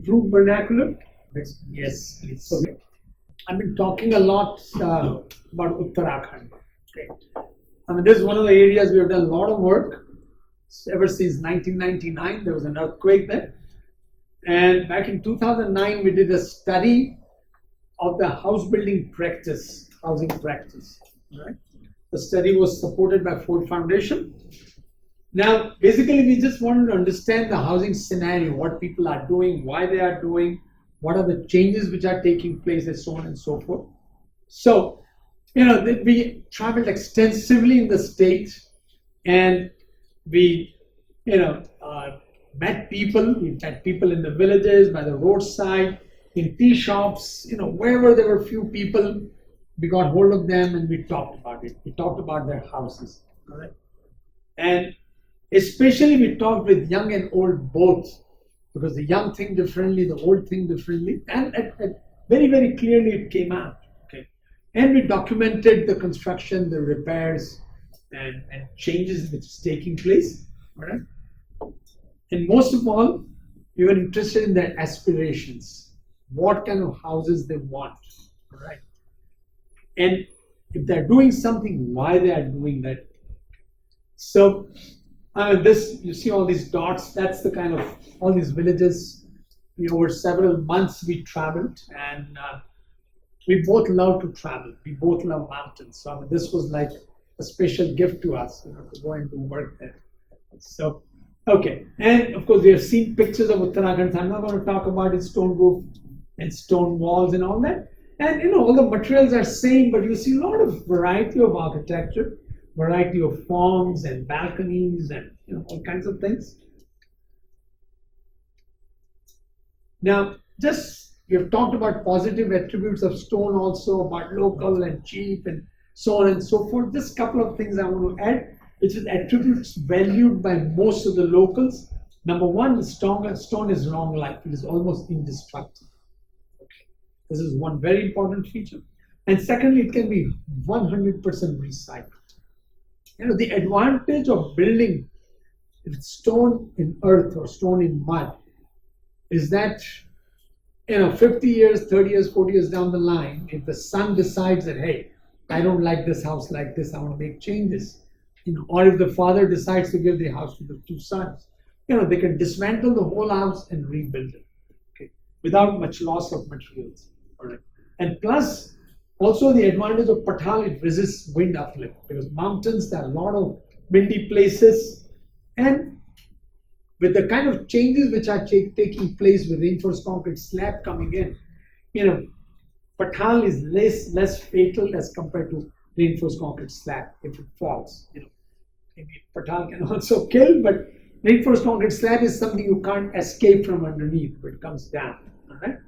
improve vernacular? Yes, please. So, I've been talking a lot about Uttarakhand. Okay. I mean, this is one of the areas we have done a lot of work. Ever since 1999, there was an earthquake there. And back in 2009, we did a study of the house building practice, housing practice. Right? The study was supported by Ford Foundation. Now, basically, we just wanted to understand the housing scenario, what people are doing, why they are doing, what are the changes which are taking place, and so on and so forth. So, we traveled extensively in the state, and we, met people. We met people in the villages, by the roadside, in tea shops, wherever there were few people, we got hold of them and we talked about it. We talked about their houses, all right? And especially we talked with young and old both, because the young think differently, the old think differently, and very, very clearly it came out. Okay, and we documented the construction, the repairs, and changes which is taking place. All right, and most of all, we were interested in their aspirations, what kind of houses they want. All right, and if they're doing something, why they are doing that. So. This, you see all these dots, that's the kind of, all these villages. Over several months we traveled, and we both love to travel. We both love mountains. So this was like a special gift to us, to go and do work there. So, okay. And of course, we have seen pictures of Uttarakhand. So I'm not going to talk about its stone roof and stone walls and all that. And, all the materials are same, but you see a lot of variety of architecture. Variety of forms and balconies and all kinds of things. Now, we have talked about positive attributes of stone also, about local and cheap and so on and so forth. Just a couple of things I want to add, which is attributes valued by most of the locals. Number one, the stone is long life. It is almost indestructible. Okay. This is one very important feature. And secondly, it can be 100% recycled. The advantage of building stone in earth or stone in mud is that, 50 years, 30 years, 40 years down the line, if the son decides that, hey, I don't like this house like this, I want to make changes, or if the father decides to give the house to the two sons, they can dismantle the whole house and rebuild it, okay, without much loss of materials. All right. And plus, also, the advantage of Patal, it resists wind uplift, because mountains, there are a lot of windy places, and with the kind of changes which are taking place with reinforced concrete slab coming in, Patal is less fatal as compared to reinforced concrete slab if it falls. Maybe Patal can also kill, but reinforced concrete slab is something you can't escape from underneath if it comes down. All right.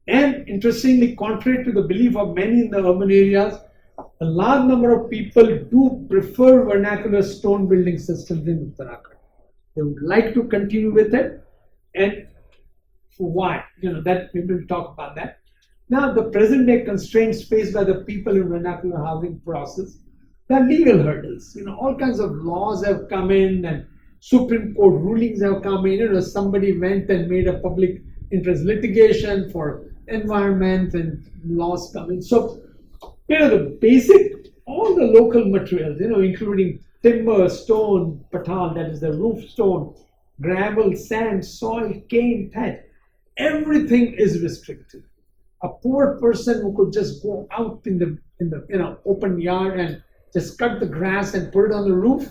And interestingly, contrary to the belief of many in the urban areas, a large number of people do prefer vernacular stone building systems in Uttarakhand. They would like to continue with it. And for why? That we will talk about that. Now, the present day constraints faced by the people in vernacular housing process, there are legal hurdles. All kinds of laws have come in, and Supreme Court rulings have come in. Somebody went and made a public interest litigation for environment and laws coming. So, the basic, all the local materials, including timber, stone, patal, that is the roof stone, gravel, sand, soil, cane, thatch, everything is restricted. A poor person who could just go out in the open yard and just cut the grass and put it on the roof,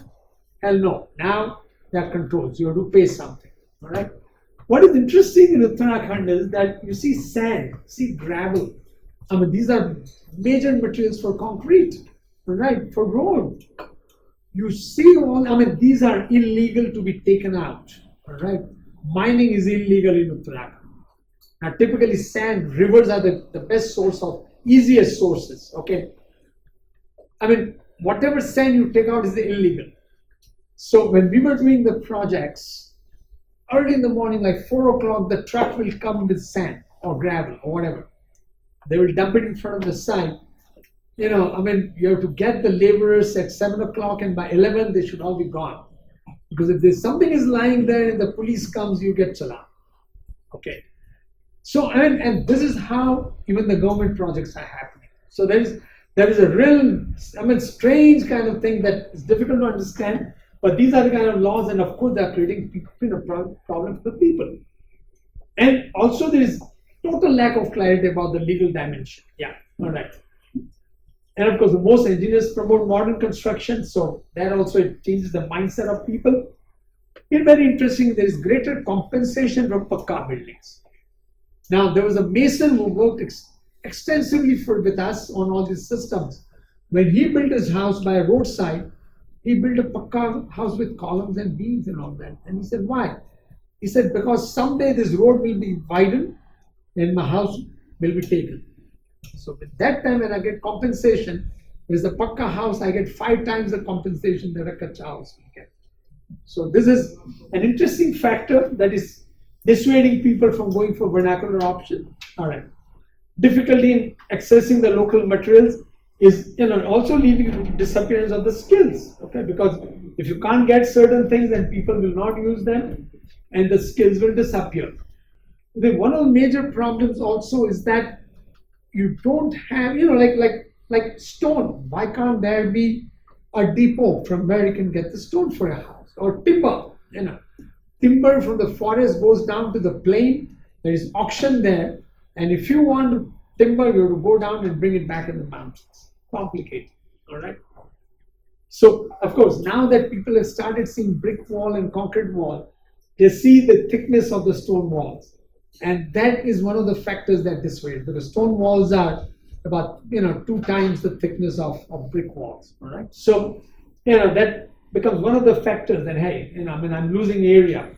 hell no. Now there are controls. You have to pay something. All right. What is interesting in Uttarakhand is that you see sand, see gravel. These are major materials for concrete, right? For road. You see these are illegal to be taken out, all right? Mining is illegal in Uttarakhand. Now, typically sand, rivers are the best source of, easiest sources, okay? Whatever sand you take out is illegal. So when we were doing the projects, early in the morning, like 4 o'clock, the truck will come with sand or gravel or whatever. They will dump it in front of the site. You have to get the laborers at 7 o'clock, and by 11, they should all be gone. Because if there's something is lying there and the police comes, you get challan. Okay. So, and this is how even the government projects are happening. So there is a real, strange kind of thing that is difficult to understand. But these are the kind of laws, and of course, they are creating problem for the people. And also, there is total lack of clarity about the legal dimension. Yeah, all right. And of course, the most engineers promote modern construction, so that also it changes the mindset of people. It's very interesting. There is greater compensation from Pakka buildings. Now, there was a mason who worked extensively with us on all these systems. When he built his house by a roadside, he built a Pakka house with columns and beams and all that. And he said, why? He said, because someday this road will be widened and my house will be taken. So at that time, when I get compensation, with a Pakka house, I get 5 times the compensation that a Kacha house will get. So this is an interesting factor that is dissuading people from going for vernacular option. All right. Difficulty in accessing the local materials is also leading to disappearance of the skills. Okay, because if you can't get certain things, then people will not use them, and the skills will disappear. One of the major problems also is that you don't have, like stone. Why can't there be a depot from where you can get the stone for a house, or timber? Timber from the forest goes down to the plain. There is auction there, and if you want timber, you have to go down and bring it back in the mountains. Complicated, all right. So of course, now that people have started seeing brick wall and concrete wall, they see the thickness of the stone walls, and that is one of the factors that dissuade. Because stone walls are about 2 times the thickness of brick walls, all right. So that becomes one of the factors that, hey, I'm losing area.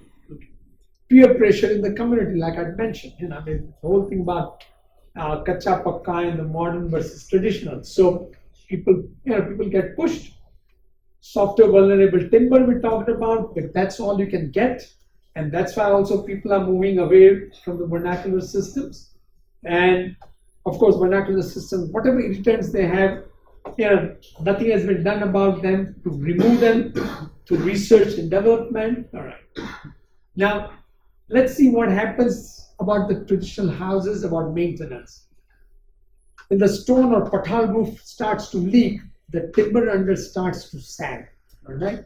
Peer pressure in the community, like I mentioned, the whole thing about Kacha Pakka and the modern versus traditional. So people get pushed. Softer vulnerable timber we talked about, but that's all you can get. And that's why also people are moving away from the vernacular systems. And of course, vernacular systems, whatever irritants they have, nothing has been done about them to remove them, to research and development. All right. Now, let's see what happens about the traditional houses, about maintenance. When the stone or patal roof starts to leak, the timber under starts to sag, all right?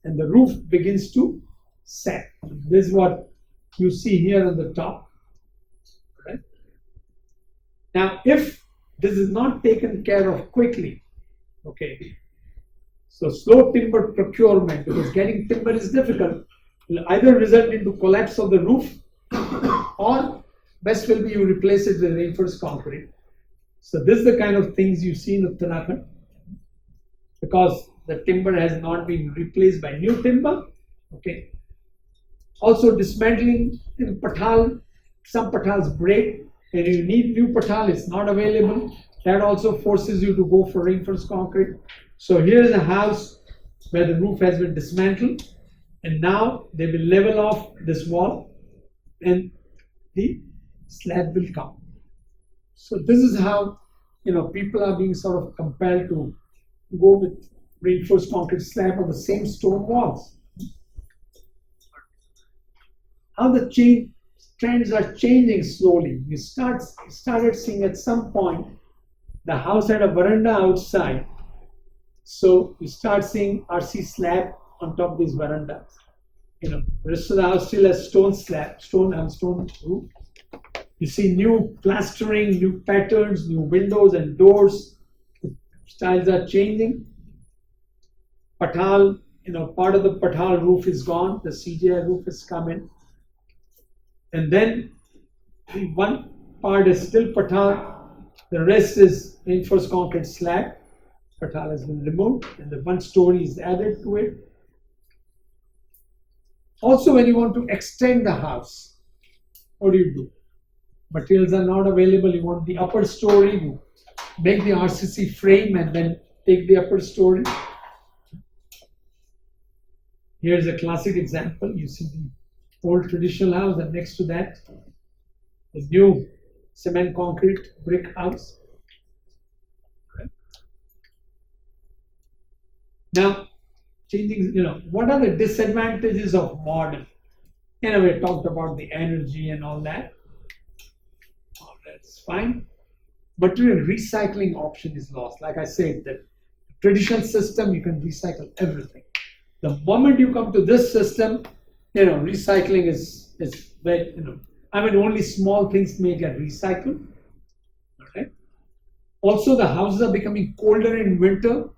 And the roof begins to sag. This is what you see here on the top, right? Now, if this is not taken care of quickly, okay, so slow timber procurement, because getting timber is difficult, will either result into collapse of the roof, or best will be you replace it with reinforced concrete. So this is the kind of things you see in Uttarakhand, because the timber has not been replaced by new timber. Okay. Also dismantling in patal, some patals break and you need new patal, it's not available. That also forces you to go for reinforced concrete. So here is a house where the roof has been dismantled, and now they will level off this wall and the slab will come. So this is how people are being sort of compelled to go with reinforced concrete slab on the same stone walls. How the trends are changing slowly. You started seeing at some point the house had a veranda outside, so you start seeing RC slab on top of these verandas. The rest of the house still has stone roof. You see new plastering, new patterns, new windows and doors. The styles are changing. Patal, part of the patal roof is gone. The CGI roof is coming. And then one part is still patal. The rest is reinforced concrete slab. Patal has been removed, and the one story is added to it. Also, when you want to extend the house, what do? Materials are not available. You want the upper story, you make the RCC frame and then take the upper story. Here's a classic example. You see the old traditional house, and next to that, the new cement concrete brick house. Okay. Now, changing, what are the disadvantages of modern? We talked about the energy and all that. it's fine. Material recycling option is lost. Like I said, the traditional system, you can recycle everything. The moment you come to this system, recycling is very, only small things may get recycled. Okay. Also, the houses are becoming colder in winter,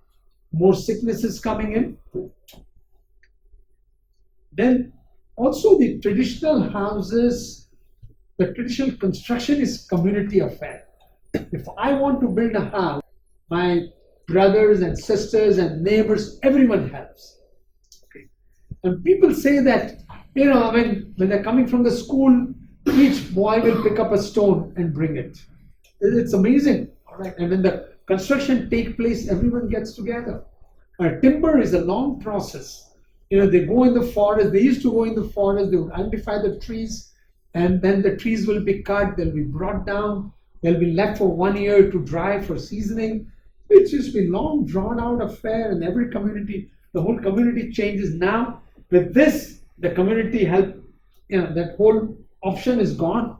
more sicknesses coming in. Then also the traditional houses, the traditional construction is community affair. If I want to build a house, my brothers and sisters and neighbors, everyone helps. Okay. And people say that, when they're coming from the school, each boy will pick up a stone and bring it. It's amazing. All right. And when the construction takes place, everyone gets together. Timber is a long process. They go in the forest. They used to go in the forest. They would identify the trees, and then the trees will be cut. They'll be brought down. They'll be left for 1 year to dry for seasoning. It's just been long, drawn out affair, and every community, the whole community changes now. With this, the community help. That whole option is gone,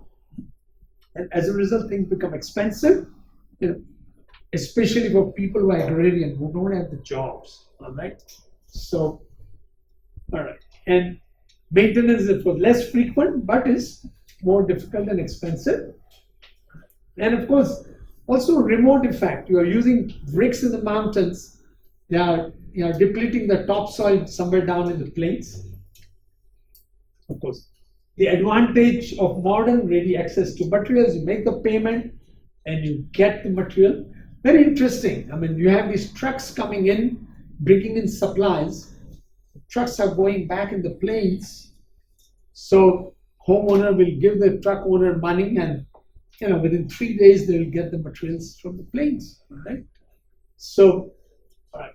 and as a result, things become expensive. Especially for people who are agrarian, who don't have the jobs. All right. So. All right, and maintenance is less frequent, but is more difficult and expensive. And of course, also remote effect. You are using bricks in the mountains. They are depleting the topsoil somewhere down in the plains. Of course, the advantage of modern ready access to materials, you make the payment and you get the material. Very interesting. You have these trucks coming in, bringing in supplies. Trucks are going back in the plains, so homeowner will give the truck owner money, and within 3 days they will get the materials from the plains. Right? So, all right,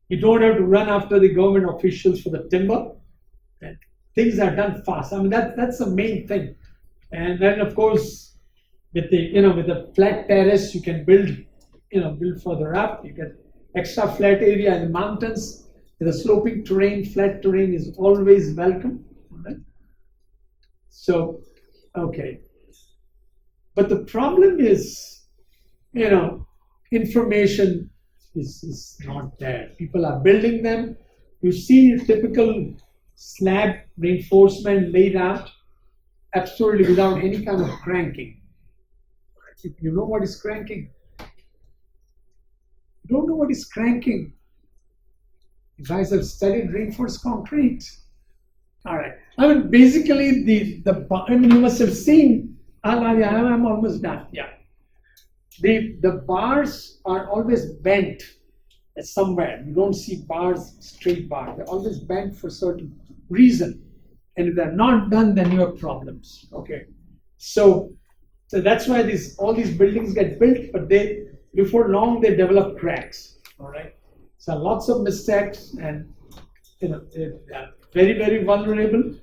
you don't have to run after the government officials for the timber. And things are done fast. That's the main thing. And then of course, with the flat terrace, you can build further up. You get extra flat area in the mountains. The sloping terrain, flat terrain is always welcome. Right? So, okay. But the problem is, information is not there. People are building them. You see typical slab reinforcement laid out, absolutely without any kind of cranking. You know what is cranking? You don't know what is cranking. You guys have studied reinforced concrete. All right. Basically, you must have seen. I'm almost done. Yeah. The bars are always bent somewhere. You don't see bars, straight bars. They're always bent for certain reason. And if they're not done, then you have problems. Okay. So that's why all these buildings get built, but before long they develop cracks. All right. So lots of mistakes, and they're very, very vulnerable,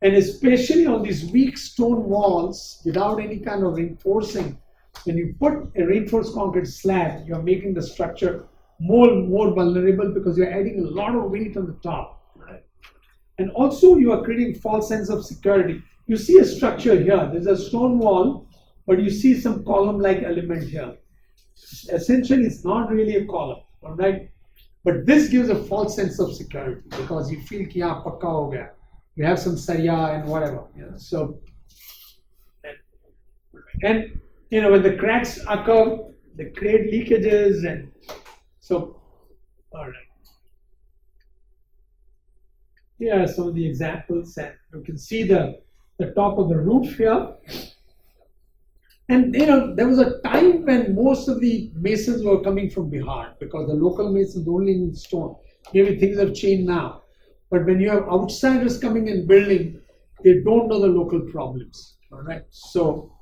and especially on these weak stone walls without any kind of reinforcing. When you put a reinforced concrete slab, you're making the structure more vulnerable because you're adding a lot of weight on the top. Right? And also you are creating false sense of security. You see a structure here. There's a stone wall, but you see some column-like element here. Essentially, it's not really a column. All right. But this gives a false sense of security because you feel ki pakka ho gaya. You have some sariya and whatever. So, and when the cracks occur, they create leakages, and so, all right. Here are some of the examples, and you can see the top of the roof here. And there was a time when most of the masons were coming from Bihar because the local masons only need stone. Maybe things have changed now. But when you have outsiders coming and building, they don't know the local problems. All right. So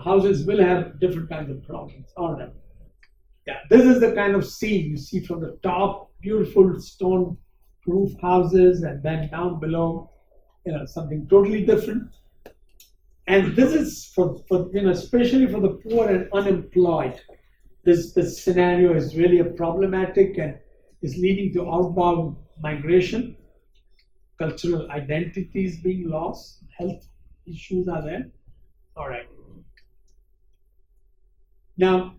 houses will have different kinds of problems. All right. Yeah, this is the kind of scene you see from the top, beautiful stone roof houses, and then down below, something totally different. And this is for especially for the poor and unemployed. This scenario is really problematic and is leading to outbound migration, cultural identities being lost, health issues are there. All right. Now,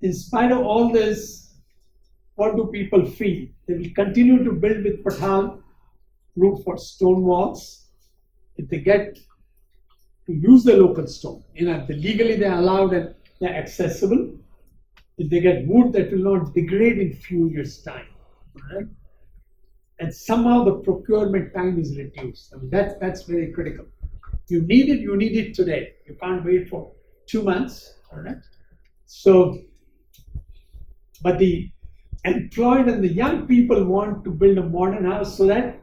in spite of all this, what do people feel? They will continue to build with Pathal roof or stone walls if they get to use the local stone. If legally they're allowed and they're accessible. If they get wood that will not degrade in few years' time, right? And somehow the procurement time is reduced. I mean, that's very critical. You need it today. You can't wait for 2 months, all right? So, but the employed and the young people want to build a modern house so that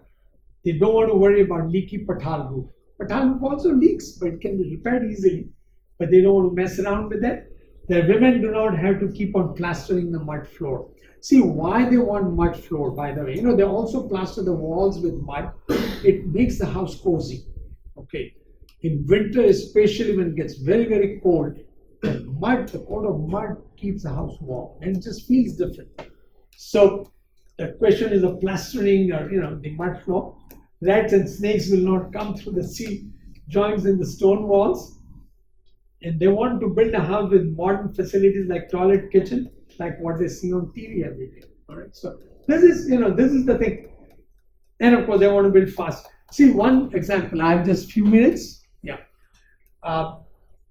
they don't want to worry about leaky Pathal roof. Pathal roof also leaks, but it can be repaired easily. But they don't want to mess around with that. The women do not have to keep on plastering the mud floor. See why they want mud floor, by the way. They also plaster the walls with mud. It makes the house cozy. Okay. In winter, especially when it gets very, very cold, the coat of mud keeps the house warm and it just feels different. So the question is of plastering or the mud floor. Rats and snakes will not come through the seal joints in the stone walls. And they want to build a house with modern facilities like toilet, kitchen, like what they see on TV every day. All right. So this is the thing. And of course, they want to build fast. See, one example. I have just few minutes. Yeah.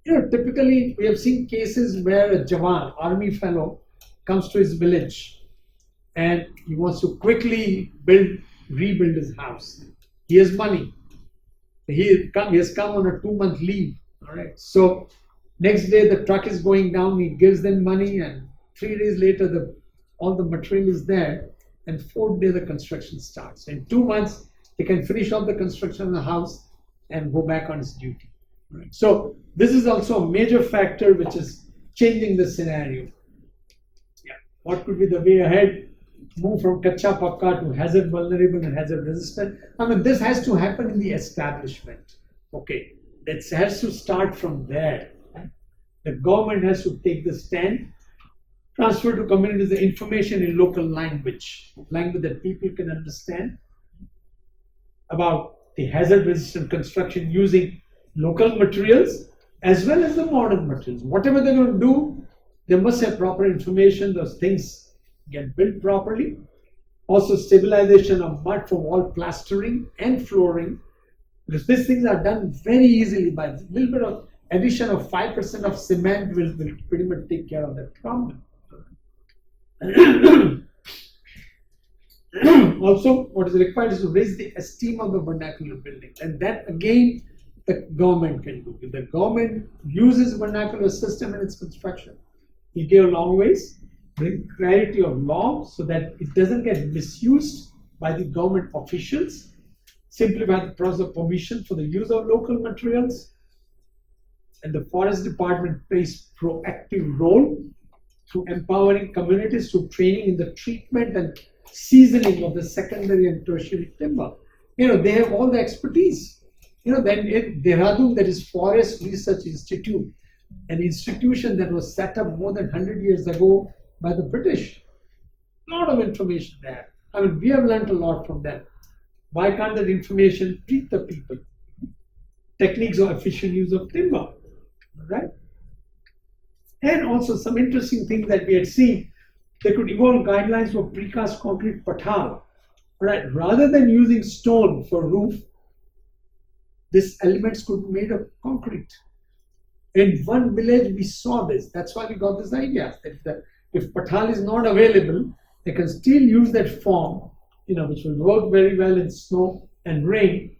Typically we have seen cases where a Jawan, army fellow, comes to his village and he wants to quickly rebuild his house. He has money. He has come on a 2-month leave. All right. So next day the truck is going down. He gives them money, and 3 days later all the material is there, and 4th day the construction starts. In 2 months he can finish off the construction of the house and go back on his duty. Right. So this is also a major factor which is changing the scenario. Yeah. What could be the way ahead? Move from kacha pakka to hazard vulnerable and hazard resistant. I mean, this has to happen in the establishment. Okay. It has to start from there. The government has to take the stand, transfer to communities the information in local language that people can understand about the hazard resistant construction using local materials as well as the modern materials. Whatever they're going to do, they must have proper information. Those things get built properly. Also, stabilization of mud for wall plastering and flooring. Because these things are done very easily by a little bit of addition of 5% of cement will pretty much take care of that problem. Also, what is required is to raise the esteem of the vernacular building, and that again the government can do. If the government uses vernacular system in its construction, it goes a long ways. Bring clarity of law so that it doesn't get misused by the government officials. Simplify the process of permission for the use of local materials. And the forest department plays proactive role through empowering communities through training in the treatment and seasoning of the secondary and tertiary timber. They have all the expertise. Then in Dehradun, there is Forest Research Institute, an institution that was set up more than 100 years ago by the British. A lot of information there. I mean, we have learned a lot from them. Why can't that information treat the people? Techniques of efficient use of timber, right? And also some interesting things that we had seen. They could evolve guidelines for precast concrete Pathal, right? Rather than using stone for roof, these elements could be made of concrete. In one village, we saw this. That's why we got this idea that if Pathal is not available, they can still use that form, which will work very well in snow and rain.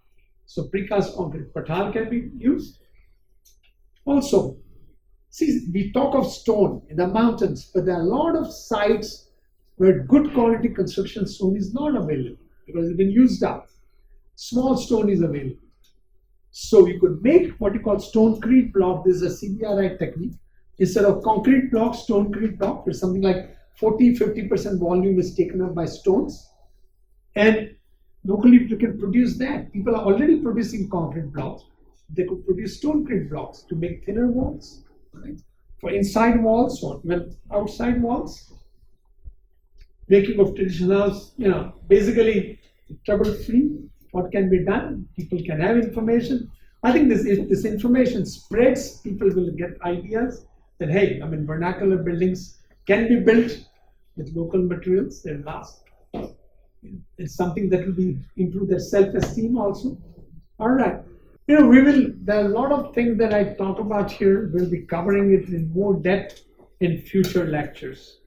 So precast concrete Pathal can be used. Also, see, we talk of stone in the mountains, but there are a lot of sites where good quality construction stone is not available because it's been used up. Small stone is available. So you could make what you call stonecrete block. This is a CBRI technique. Instead of concrete block, stonecrete block, where something like 40-50% volume is taken up by stones. And locally, you can produce that. People are already producing concrete blocks. They could produce stonecrete blocks to make thinner walls, right? For inside walls or even outside walls. Making of traditional house, basically trouble-free. What can be done? People can have information. I think if this information spreads, people will get ideas. that, hey, I mean, vernacular buildings can be built with local materials, they'll last. It's something that will be improve their self-esteem also. All right. There are a lot of things that I talk about here. We'll be covering it in more depth in future lectures.